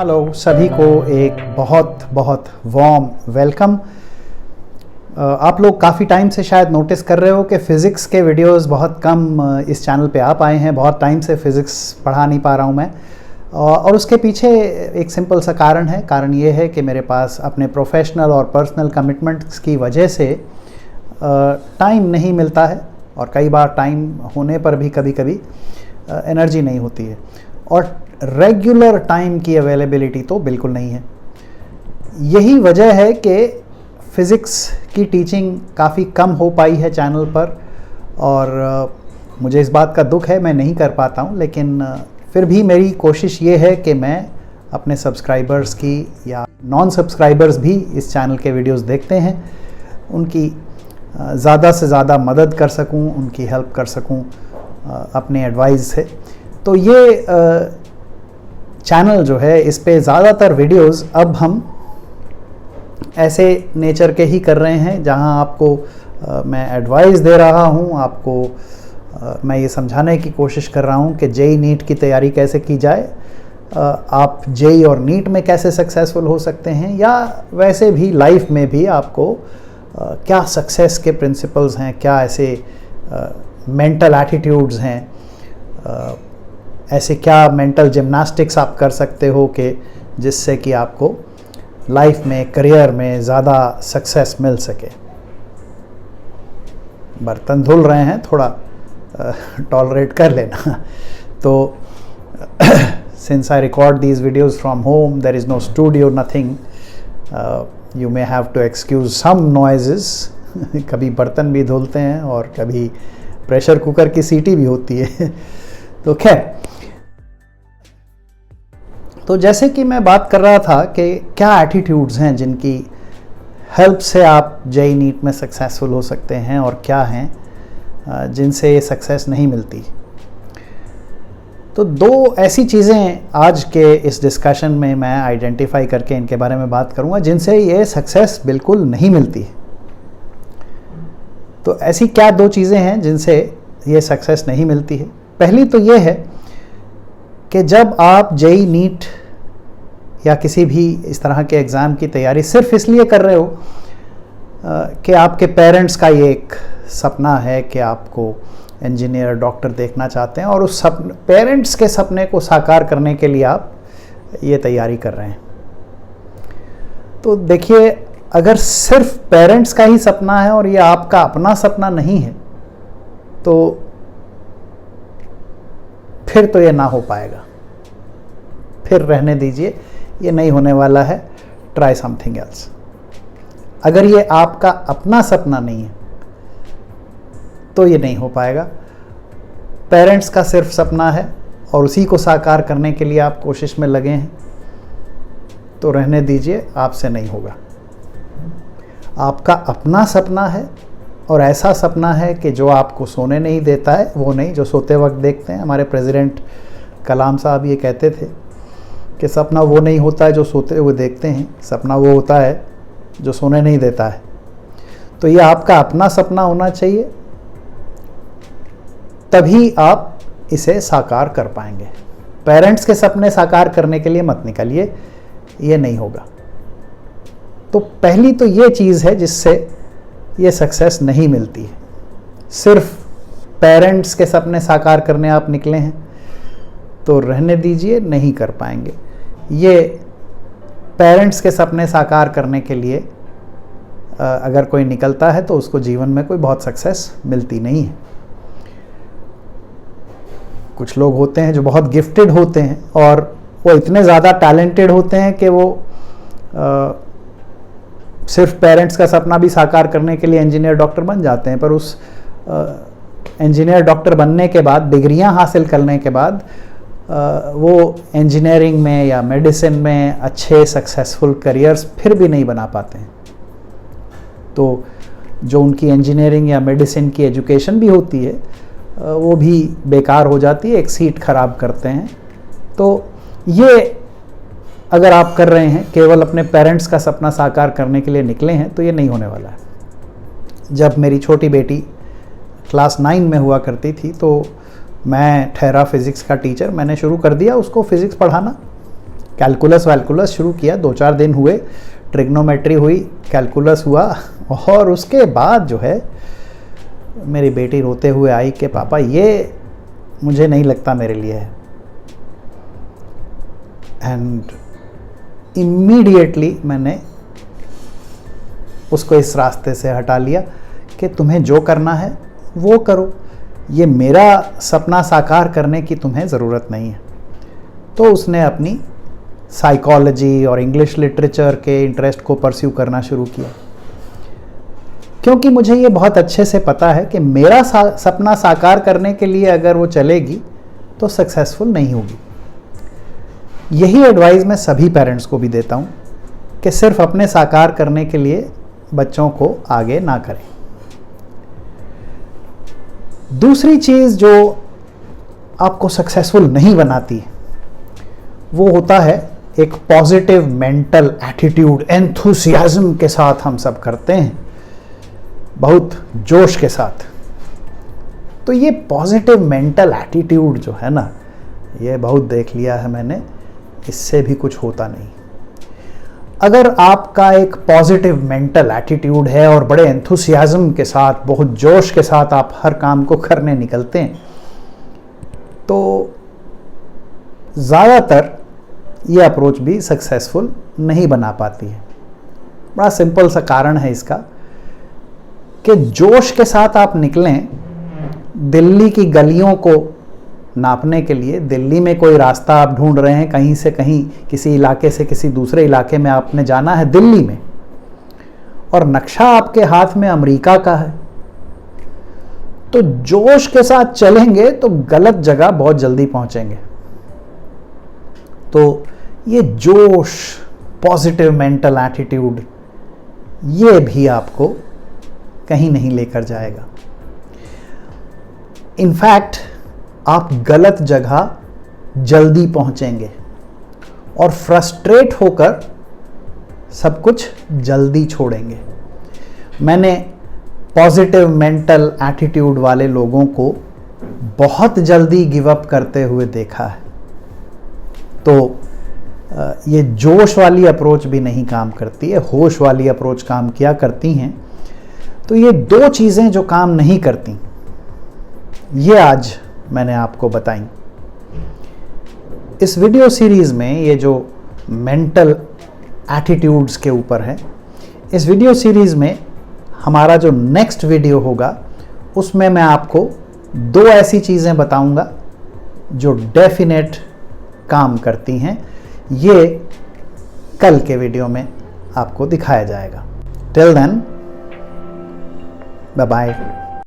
Hello सभी को एक बहुत बहुत वार्म वेलकम। आप लोग काफ़ी टाइम से शायद नोटिस कर रहे हो कि फ़िज़िक्स के वीडियोस बहुत कम इस चैनल पे आ पाए हैं। बहुत टाइम से फ़िज़िक्स पढ़ा नहीं पा रहा हूँ मैं, और उसके पीछे एक सिंपल सा कारण है। कारण ये है कि मेरे पास अपने प्रोफेशनल और पर्सनल कमिटमेंट्स की वजह से टाइम नहीं मिलता है, और कई बार टाइम होने पर भी कभी कभी एनर्जी नहीं होती है, और रेगुलर टाइम की अवेलेबिलिटी तो बिल्कुल नहीं है। यही वजह है कि फ़िज़िक्स की टीचिंग काफ़ी कम हो पाई है चैनल पर, और मुझे इस बात का दुख है, मैं नहीं कर पाता हूँ। लेकिन फिर भी मेरी कोशिश ये है कि मैं अपने सब्सक्राइबर्स की, या नॉन सब्सक्राइबर्स भी इस चैनल के वीडियोस देखते हैं, उनकी ज़्यादा से ज़्यादा मदद कर सकूं, उनकी हेल्प कर सकूं अपने एडवाइस से। तो ये चैनल जो है, इस पे ज़्यादातर वीडियोस अब हम ऐसे नेचर के ही कर रहे हैं, जहां आपको मैं एडवाइस दे रहा हूं, आपको मैं ये समझाने की कोशिश कर रहा हूं कि जेई नीट की तैयारी कैसे की जाए, आप जेई और नीट में कैसे सक्सेसफुल हो सकते हैं, या वैसे भी लाइफ में भी आपको क्या सक्सेस के प्रिंसिपल्स हैं, क्या ऐसे मेंटल एटीट्यूड्स हैं, ऐसे क्या मेंटल जिम्नास्टिक्स आप कर सकते हो कि जिससे कि आपको लाइफ में, करियर में ज़्यादा सक्सेस मिल सके। बर्तन धुल रहे हैं, थोड़ा टॉलरेट कर लेना। तो since I record these videos from home, there is no studio, nothing, you may have to excuse some noises. कभी बर्तन भी धुलते हैं और कभी प्रेशर कुकर की सीटी भी होती है। तो खैर, तो जैसे कि मैं बात कर रहा था कि क्या एटीट्यूड्स हैं जिनकी हेल्प से आप जेई नीट में सक्सेसफुल हो सकते हैं, और क्या हैं जिनसे सक्सेस नहीं मिलती। तो दो ऐसी चीज़ें आज के इस डिस्कशन में मैं आइडेंटिफाई करके इनके बारे में बात करूंगा जिनसे ये सक्सेस बिल्कुल नहीं मिलती। तो ऐसी क्या दो चीज़ें हैं जिनसे ये सक्सेस नहीं मिलती है। पहली तो ये है कि जब आप जेई नीट या किसी भी इस तरह के एग्ज़ाम की तैयारी सिर्फ इसलिए कर रहे हो कि आपके पेरेंट्स का ये एक सपना है कि आपको इंजीनियर, डॉक्टर देखना चाहते हैं, और उस पेरेंट्स के सपने को साकार करने के लिए आप ये तैयारी कर रहे हैं। तो देखिए, अगर सिर्फ पेरेंट्स का ही सपना है और ये आपका अपना सपना नहीं है, तो फिर तो ये ना हो पाएगा। फिर रहने दीजिए, ये नहीं होने वाला है। Try something else. अगर ये आपका अपना सपना नहीं है तो ये नहीं हो पाएगा। पेरेंट्स का सिर्फ सपना है और उसी को साकार करने के लिए आप कोशिश में लगे हैं, तो रहने दीजिए, आपसे नहीं होगा। आपका अपना सपना है, और ऐसा सपना है कि जो आपको सोने नहीं देता है, वो नहीं जो सोते वक्त देखते हैं। हमारे प्रेसिडेंट कलाम साहब ये कहते थे कि सपना वो नहीं होता है जो सोते हुए देखते हैं, सपना वो होता है जो सोने नहीं देता है। तो ये आपका अपना सपना होना चाहिए, तभी आप इसे साकार कर पाएंगे। पेरेंट्स के सपने साकार करने के लिए मत निकलिए, ये नहीं होगा। तो पहली तो ये चीज़ है जिससे ये सक्सेस नहीं मिलती है। सिर्फ पेरेंट्स के सपने साकार करने आप निकले हैं, तो रहने दीजिए, नहीं कर पाएंगे। ये पेरेंट्स के सपने साकार करने के लिए अगर कोई निकलता है तो उसको जीवन में कोई बहुत सक्सेस मिलती नहीं है। कुछ लोग होते हैं जो बहुत गिफ्टेड होते हैं, और वो इतने ज़्यादा टैलेंटेड होते हैं कि वो सिर्फ पेरेंट्स का सपना भी साकार करने के लिए इंजीनियर, डॉक्टर बन जाते हैं। पर उस इंजीनियर, डॉक्टर बनने के बाद, डिग्रियां हासिल करने के बाद, वो इंजीनियरिंग में या मेडिसिन में अच्छे सक्सेसफुल करियर्स फिर भी नहीं बना पाते हैं। तो जो उनकी इंजीनियरिंग या मेडिसिन की एजुकेशन भी होती है, वो भी बेकार हो जाती है, एक सीट खराब करते हैं। तो ये अगर आप कर रहे हैं, केवल अपने पेरेंट्स का सपना साकार करने के लिए निकले हैं, तो ये नहीं होने वाला है। जब मेरी छोटी बेटी क्लास 9 में हुआ करती थी, तो मैं ठहरा फिज़िक्स का टीचर, मैंने शुरू कर दिया उसको फ़िज़िक्स पढ़ाना कैलकुलस वैलकुलस शुरू किया, 2-4 दिन हुए, ट्रिग्नोमेट्री हुई, कैलकुलस हुआ, और उसके बाद जो है मेरी बेटी रोते हुए आई कि पापा ये मुझे नहीं लगता मेरे लिए है। एंड इमीडिएटली मैंने उसको इस रास्ते से हटा लिया कि तुम्हें जो करना है वो करो, ये मेरा सपना साकार करने की तुम्हें ज़रूरत नहीं है। तो उसने अपनी साइकोलॉजी और इंग्लिश लिटरेचर के इंटरेस्ट को परस्यू करना शुरू किया, क्योंकि मुझे ये बहुत अच्छे से पता है कि मेरा सपना साकार करने के लिए अगर वो चलेगी तो सक्सेसफुल नहीं होगी। यही एडवाइस मैं सभी पेरेंट्स को भी देता हूँ कि सिर्फ अपने साकार करने के लिए बच्चों को आगे ना करें। दूसरी चीज़ जो आपको सक्सेसफुल नहीं बनाती वो होता है एक पॉजिटिव मेंटल एटीट्यूड। एंथुसियाज्म के साथ हम सब करते हैं, बहुत जोश के साथ। तो ये पॉजिटिव मेंटल एटीट्यूड जो है ना, ये बहुत देख लिया है मैंने, इससे भी कुछ होता नहीं। अगर आपका एक पॉजिटिव मेंटल एटीट्यूड है और बड़े एंथुसियाज्म के साथ, बहुत जोश के साथ आप हर काम को करने निकलते हैं, तो ज़्यादातर ये अप्रोच भी सक्सेसफुल नहीं बना पाती है। बड़ा सिंपल सा कारण है इसका कि जोश के साथ आप निकलें दिल्ली की गलियों को नापने के लिए। दिल्ली में कोई रास्ता आप ढूंढ रहे हैं, कहीं से कहीं, किसी इलाके से किसी दूसरे इलाके में आपने जाना है दिल्ली में, और नक्शा आपके हाथ में अमेरिका का है, तो जोश के साथ चलेंगे तो गलत जगह बहुत जल्दी पहुंचेंगे। तो ये जोश, पॉजिटिव मेंटल एटीट्यूड, ये भी आपको कहीं नहीं लेकर जाएगा। इनफैक्ट आप गलत जगह जल्दी पहुंचेंगे और फ्रस्ट्रेट होकर सब कुछ जल्दी छोड़ेंगे। मैंने पॉजिटिव मेंटल एटीट्यूड वाले लोगों को बहुत जल्दी गिव अप करते हुए देखा है। तो ये जोश वाली अप्रोच भी नहीं काम करती है, होश वाली अप्रोच काम किया करती हैं। तो ये दो चीज़ें जो काम नहीं करती, ये आज मैंने आपको बताई। इस वीडियो सीरीज़ में ये जो मेंटल एटीट्यूड्स के ऊपर है, इस वीडियो सीरीज़ में हमारा जो नेक्स्ट वीडियो होगा उसमें मैं आपको 2 ऐसी चीज़ें बताऊंगा जो डेफिनेट काम करती हैं। ये कल के वीडियो में आपको दिखाया जाएगा। Till then, bye bye.